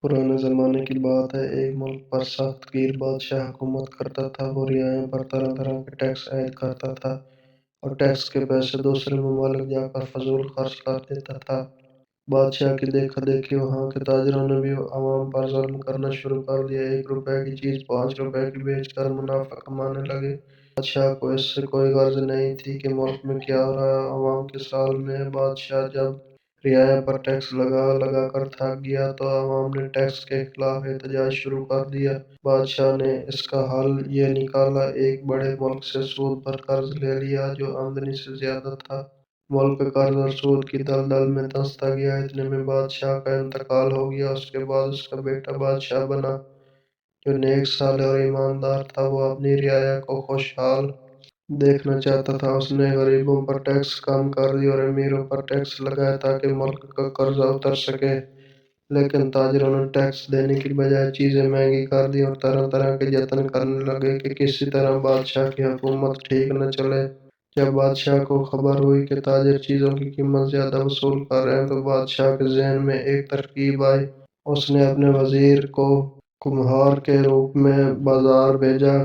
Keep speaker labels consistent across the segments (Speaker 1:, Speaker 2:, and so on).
Speaker 1: पुराने ज़माने की बात है। एक मुल्क पर सख्त गिर बादशाह हुकूमत करता था। वो रियाया पर तरह तरह के टैक्स आयद करता था और टैक्स के पैसे दूसरे ममालिक जाकर फजूल खर्च कर देता था। बादशाह की देखा देखी वहाँ के ताजरों ने भी अवाम पर जुल्म करना शुरू कर दिया। 1 रुपए की चीज़ 5 रुपए की बेचकर मुनाफा कमाने लगे। बादशाह को इससे कोई गर्ज नहीं थी कि मुल्क में क्या हो रहा है। अवाम के साल में बादशाह जब रियाया पर टैक्स लगा लगा कर थक गया तो अवाम ने टैक्स के खिलाफ एहतजाज शुरू कर दिया। बादशाह ने इसका हल ये निकाला, एक बड़े मुल्क से सूद पर कर्ज ले लिया जो आमदनी से ज्यादा था। मुल्क कर्ज और सूद की दलदल में धंसता गया। इतने में बादशाह का इंतकाल हो गया। उसके बाद उसका बेटा बादशाह बना, जो नेक साले और ईमानदार था। वो अपनी रियाया को खुशहाल देखना चाहता था। उसने गरीबों पर टैक्स कम कर दिया और अमीरों पर टैक्स लगाया ताकि मुल्क का कर्जा उतर सके। लेकिन ताजिरों ने टैक्स देने की बजाय चीजें महंगी कर दी और तरह तरह के जतन करने लगे कि किसी तरह बादशाह की हुकूमत ठीक न चले। जब बादशाह को खबर हुई कि ताजिर चीजों की कीमत ज्यादा वसूल कर रहे हैं तो बादशाह के जहन में एक तरकीब आई। उसने अपने वजीर को कुम्हार के रूप में बाजार भेजा।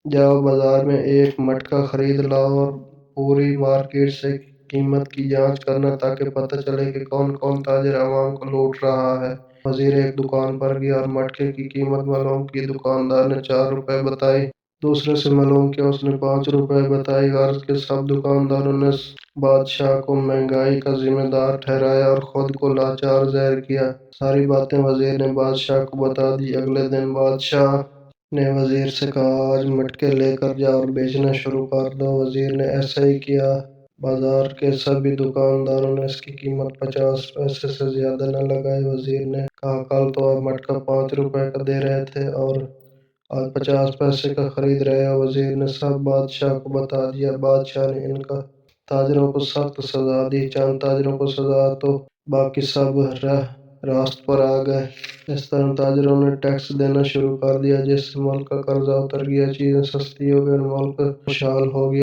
Speaker 1: जाओ बाजार में एक मटका खरीद लाओ और पूरी मार्केट से कीमत की जांच करना ताकि पता चले कि कौन कौन ताजिर आवाम को लूट रहा है। वजीर एक दुकान पर गया और मटके की कीमत मालूम की। दुकानदार ने 4 रुपए बताई। दूसरे से मालूम किया, उसने 5 रुपए बताई। गर्ज के सब दुकानदारों ने बादशाह को महंगाई का जिम्मेदार ठहराया और खुद को लाचार जाहिर किया। सारी बातें वजीर ने बादशाह को बता दी। अगले दिन बादशाह ने वजीर से कहा, आज मटके लेकर जाओ और बेचना शुरू कर दो। वजीर ने ऐसा ही किया। बाजार के सभी दुकानदारों ने इसकी कीमत 50 पैसे से ज्यादा न लगाई। वजीर ने कहा, कल तो आप मटका 5 रुपए का दे रहे थे और आज 50 पैसे का खरीद रहे हो। वजीर ने सब बादशाह को बता दिया। बादशाह ने इनका ताजरों को सख्त सजा दी। चंद ताजरों को सजा तो बाकी सब रास्त पर आ गए। इस तरह ताजरों ने टैक्स देना शुरू कर दिया, जिससे मुल्क का कर्जा उतर गया, चीजें सस्ती हो गई और मुल्क खुशहाल हो गया।